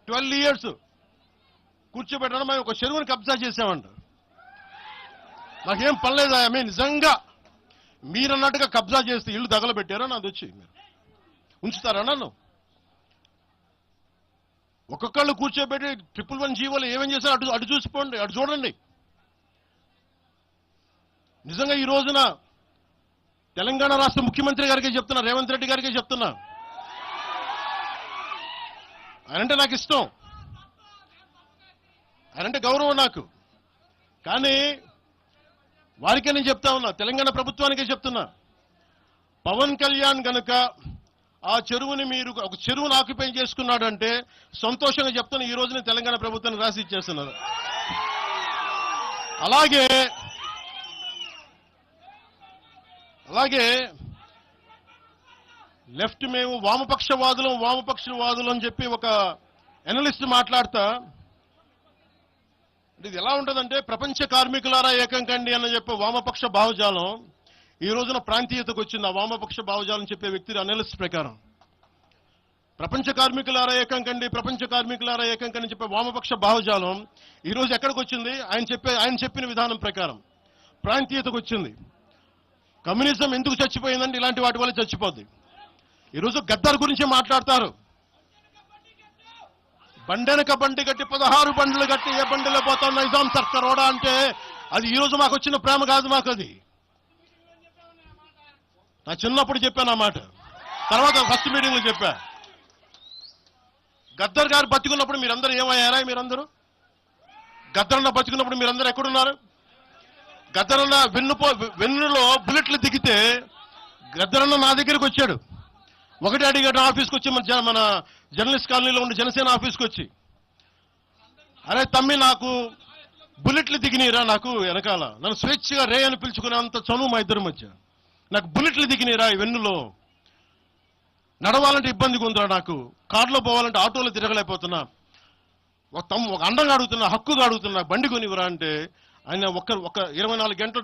12 years కూర్చోబెట్టడం మేము ఒక చెరువుని కబ్జా చేసామంట. నాకేం పర్లేదు. ఆమె నిజంగా మీరన్నట్టుగా కబ్జా చేస్తే ఇల్లు తగలబెట్టారా నాది వచ్చి మీరు ఉంచుతారా నన్ను? ఒక్కొక్కళ్ళు కూర్చోబెట్టి 111 జీవోలు ఏమేం చేశారు అటు చూసిపోండి, అటు చూడండి. నిజంగా ఈ రోజున తెలంగాణ రాష్ట్ర ముఖ్యమంత్రి గారికి చెప్తున్నా, రేవంత్ రెడ్డి గారికి చెప్తున్నా, ఆయనంటే నాకు ఇష్టం, ఆయనంటే గౌరవం నాకు. కానీ వారికే నేను చెప్తా ఉన్నా, తెలంగాణ ప్రభుత్వానికే చెప్తున్నా, పవన్ కళ్యాణ్ గనుక ఆ చెరువుని మీరు ఒక చెరువును ఆక్యుపై చేసుకున్నాడంటే సంతోషంగా చెప్తున్నా, ఈ రోజున తెలంగాణ ప్రభుత్వాన్ని రాసి ఇచ్చేస్తున్నారు. అలాగే లెఫ్ట్ మేము వామపక్షవాదులు అని చెప్పి ఒక ఎనలిస్ట్ మాట్లాడతా, ఇది ఎలా ఉంటుందంటే ప్రపంచ కార్మికులారా ఏకం కండి అని చెప్పే వామపక్ష భావజాలం ఈ రోజున ప్రాంతీయతకు వచ్చింది. ఆ వామపక్ష భావజాలం చెప్పే వ్యక్తి అనలిస్ట్ ప్రకారం ప్రపంచ కార్మికులారా ఏకం కండి, ప్రపంచ కార్మికులారా ఏకం కండి చెప్పే వామపక్ష భావజాలం ఈ రోజు ఎక్కడికి వచ్చింది? ఆయన చెప్పిన విధానం ప్రకారం ప్రాంతీయతకు వచ్చింది. కమ్యూనిజం ఎందుకు చచ్చిపోయిందంటే ఇలాంటి వాటి వల్ల చచ్చిపోద్ది. ఈరోజు గద్దర్ గురించి మాట్లాడతారు. బండెనక బండి కట్టి 16 బండ్లు కట్టి ఏ బండిలో పోతాం నిజాం సర్కార్ ఓడా అంటే అది ఈ రోజు మాకు వచ్చిన ప్రేమ కాదు. మాకు అది నా చిన్నప్పుడు చెప్పాను ఆ మాట, తర్వాత ఫస్ట్ మీటింగ్ లో చెప్పా. గద్దర్ గారు బతికున్నప్పుడు మీరందరూ ఏమయ్యారా? మీరందరూ గద్దరన్న బతికున్నప్పుడు మీరందరూ ఎక్కడున్నారు? గద్దరన్న వెన్నులో బుల్లెట్లు దిగితే గద్దరన్న నా దగ్గరికి వచ్చాడు. ఒకటి అడిగాడు ఆఫీస్కి వచ్చి, మన జర్నలిస్ట్ కాలనీలో ఉండే జనసేన ఆఫీస్కి వచ్చి, అరే తమ్మి నాకు బుల్లెట్లు దిగినీరా, నాకు వెనకాల నన్ను స్వేచ్ఛగా రే అని పిలుచుకునే అంత చనువు మా ఇద్దరి మధ్య, నాకు బుల్లెట్లు దిగినీరా ఈ వెన్నులో, నడవాలంటే ఇబ్బందిగా ఉందిరా, నాకు కార్లో పోవాలంటే ఆటోలో తిరగలేకపోతున్నా, ఒక అండంగా అడుగుతున్నా, హక్కుగా అడుగుతున్నా, బండి కొనివ్వరా అంటే ఆయన ఒక 24 గంటలు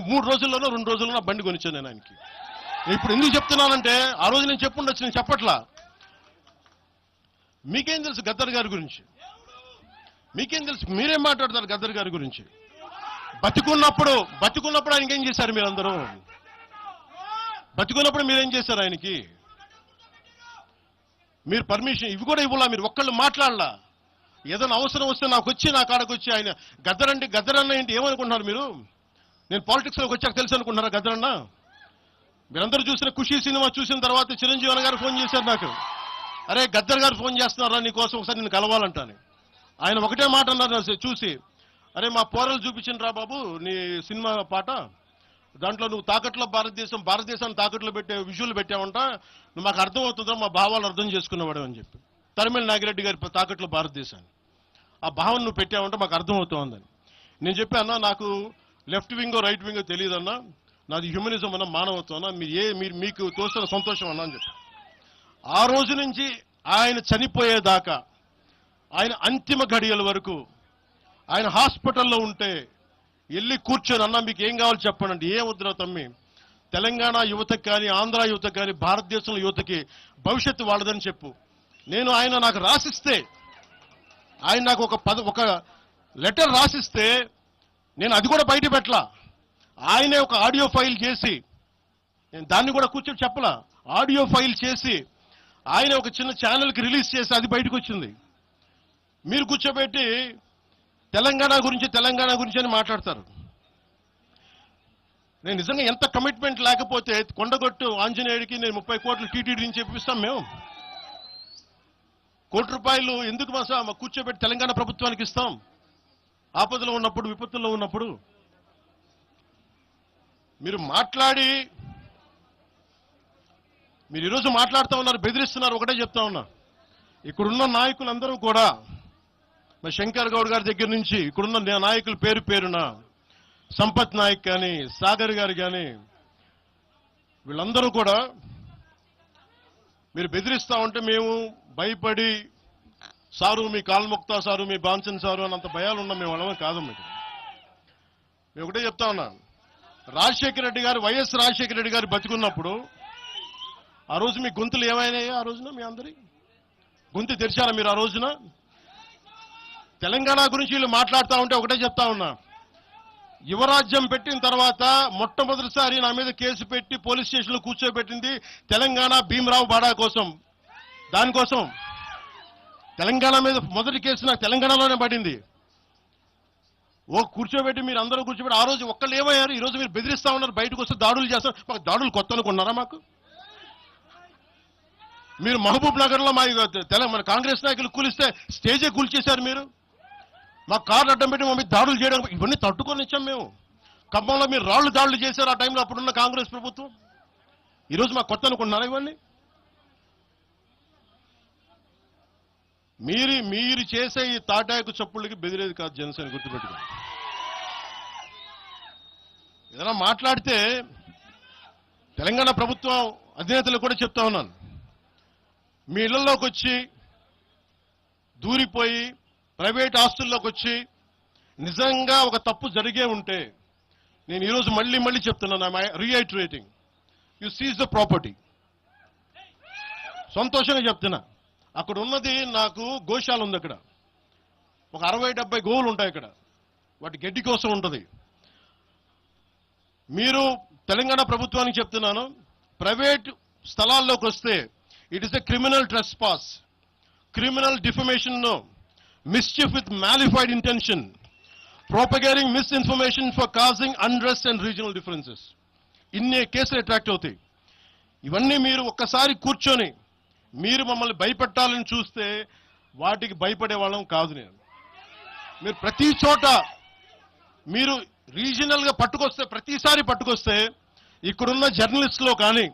3 రోజుల్లోనో 2 రోజుల్లోనో బండి కొనిచ్చాను నేను ఆయనకి. ఇప్పుడు ఎందుకు చెప్తున్నానంటే ఆ రోజు నేను చెప్పుండొచ్చు, నేను చెప్పట్లా. మీకేం తెలుసు గద్దర్ గారి గురించి? మీకేం తెలుసు? మీరేం మాట్లాడతారు గద్దర్ గారి గురించి? బతికున్నప్పుడు ఆయనకి ఏం చేశారు? మీరందరూ బతికున్నప్పుడు మీరేం చేశారు ఆయనకి? మీరు పర్మిషన్ ఇవి కూడా ఇవ్వాలా? మీరు ఒక్కళ్ళు మాట్లాడలా? ఏదైనా అవసరం వస్తే నా కాడకు వచ్చి ఆయన గద్దరన్న ఏంటి ఏమనుకుంటున్నారు మీరు? నేను పాలిటిక్స్లోకి వచ్చాక తెలుసు అనుకుంటున్నారా గద్దరన్న? మీరందరూ చూసిన ఖుషీ సినిమా చూసిన తర్వాత చిరంజీవి గారు ఫోన్ చేశారు నాకు, అరే గద్దర్ గారు ఫోన్ చేస్తున్నారా నీకోసం ఒకసారి నేను కలవాలంటాను. ఆయన ఒకటే మాట అన్నారు చూసి, అరే మా పోరలు చూపించిండ్రా బాబు నీ సినిమా పాట, దాంట్లో నువ్వు భారతదేశాన్ని తాకట్లో పెట్టే విజువల్ పెట్టావంట, నువ్వు మాకు అర్థమవుతుందా, మా భావాలు అర్థం చేసుకున్నవాడు అని చెప్పి. తరిమేల నాగిరెడ్డి గారి తాకట్లో భారతదేశాన్ని ఆ భావన నువ్వు పెట్టావంటే మాకు అర్థమవుతోందని నేను చెప్పాను. నాకు లెఫ్ట్ వింగో రైట్ వింగో తెలియదన్నా, నాది హ్యూమనిజం అన్నా, మానవత్వం అన్నా, మీకు తోసిన సంతోషం అన్నా అని చెప్పి. ఆ రోజు నుంచి ఆయన చనిపోయేదాకా, ఆయన అంతిమ ఘడియల వరకు ఆయన హాస్పిటల్లో ఉంటే వెళ్ళి కూర్చొని, అన్నా మీకు ఏం కావాలి చెప్పండి, ఏ వద్దురా తమ్మి, తెలంగాణ యువతకి కానీ ఆంధ్ర యువతకి కానీ భారతదేశంలో యువతకి భవిష్యత్తు వాళ్ళదని చెప్పు. ఆయన నాకు రాసిస్తే, ఆయన నాకు ఒక లెటర్ రాసిస్తే నేను అది కూడా బయట పెట్టలా. ఆయనే ఒక ఆడియో ఫైల్ చేసి, నేను దాన్ని కూడా కూర్చొని చెప్పలా, ఆడియో ఫైల్ చేసి ఆయన ఒక చిన్న ఛానల్కి రిలీజ్ చేసి అది బయటకు వచ్చింది. మీరు కూర్చోబెట్టి తెలంగాణ గురించి అని మాట్లాడతారు. నేను నిజంగా ఎంత కమిట్మెంట్ లేకపోతే కొండగొట్టు ఆంజనేయుడికి నేను 30 కోట్లు టీటీడీ నుంచి ఇప్పిస్తాం. మేము ₹1 కోటి ఎందుకు కూర్చోబెట్టి తెలంగాణ ప్రభుత్వానికి ఇస్తాం? ఆపదలో ఉన్నప్పుడు, విపత్తుల్లో ఉన్నప్పుడు మీరు మాట్లాడి, మీరు ఈరోజు మాట్లాడుతూ ఉన్నారు, బెదిరిస్తున్నారు. ఒకటే చెప్తా ఉన్నా, ఇక్కడున్న నాయకులందరూ కూడా, మా శంకర్ గౌడ్ గారి దగ్గర నుంచి ఇక్కడున్న నాయకులు పేరున సంపత్ నాయక్ కానీ, సాగర్ గారు కానీ, వీళ్ళందరూ కూడా మీరు బెదిరిస్తా ఉంటే మేము భయపడి, సారు మీ కాల్ముక్తా సారు, మీ బాన్సన్ సారు అన్నంత భయాలు ఉన్నాం. మేము వాళ్ళమే కాదు. మీకు మేము ఒకటే చెప్తా ఉన్నా, రాజశేఖర రెడ్డి గారు, వైఎస్ రాజశేఖర రెడ్డి గారు బతికున్నప్పుడు ఆ రోజు మీ గొంతులు ఏమైనాయో? ఆ రోజున మీ అందరి గొంతు తెరిచారా మీరు ఆ రోజున? తెలంగాణ గురించి వీళ్ళు మాట్లాడుతూ ఉంటే ఒకటే చెప్తా ఉన్నా, యువరాజ్యం పెట్టిన తర్వాత మొట్టమొదటిసారి నా మీద కేసు పెట్టి పోలీస్ స్టేషన్లో కూర్చోబెట్టింది తెలంగాణ భీమరావు బాడా కోసం. దానికోసం తెలంగాణ మీద మొదటి కేసు నాకు తెలంగాణలోనే పడింది. కూర్చోబెట్టి మీరు అందరూ కూర్చోబెట్టి ఆ రోజు ఒక్కళ్ళు ఏమయ్యారు? ఈ రోజు మీరు బెదిరిస్తా ఉన్నారు, బయటకు వస్తే దాడులు చేస్తారు. మాకు దాడులు కొత్త అనుకున్నారా? మాకు మీరు మహబూబ్ నగర్లో మన కాంగ్రెస్ నాయకులు కూలిస్తే స్టేజే కూల్చేశారు మీరు. మా కార్లు అడ్డం పెట్టి మా మీద దాడులు చేయడం, ఇవన్నీ తట్టుకొని ఇచ్చాం మేము. ఖమ్మంలో మీరు దాడులు చేశారు ఆ టైంలో అప్పుడున్న కాంగ్రెస్ ప్రభుత్వం. ఈరోజు మాకు కొత్త అనుకుంటున్నారా ఇవన్నీ? మీరు చేసే ఈ తాటాకు చప్పుళ్ళకి బెదిరేది కాదు జనసేన, గుర్తుపెట్టుకోండి. ఏదైనా మాట్లాడితే తెలంగాణ ప్రభుత్వం అధినేతలు కూడా చెప్తా ఉన్నాను, మీ ఇళ్లలోకి వచ్చి దూరిపోయి ప్రైవేట్ ఆస్తుల్లోకి వచ్చి నిజంగా ఒక తప్పు జరిగే ఉంటే, నేను ఈరోజు మళ్ళీ చెప్తున్నాను, రీఐటరేటింగ్, యు సీజ్ ద ప్రాపర్టీ. సంతోషంగా చెప్తున్నా. అక్కడ ఉన్నది నాకు గోశాల ఉంది. అక్కడ ఒక 60-70 గోవులు ఉంటాయి. అక్కడ వాటి గడ్డి కోసం ఉంటుంది. మీరు తెలంగాణ ప్రభుత్వానికి చెప్తున్నాను, ప్రైవేట్ స్థలాల్లోకి వస్తే it is a criminal trespass, criminal defamation, mischief with malified intention, propagating misinformation for causing unrest and regional differences. ఇన్ని కేసులు అట్రాక్ట్ అవుతాయి. ఇవన్నీ మీరు ఒక్కసారి కూర్చొని మీరు మమ్మల్ని భయపెట్టాలని చూస్తే వాటికి భయపడే వాళ్ళం కాదు. మీరు ప్రతి చోట మీరు రీజనల్గా ప్రతిసారి పట్టుకొస్తే ఇక్కడున్న జర్నలిస్టులో కానీ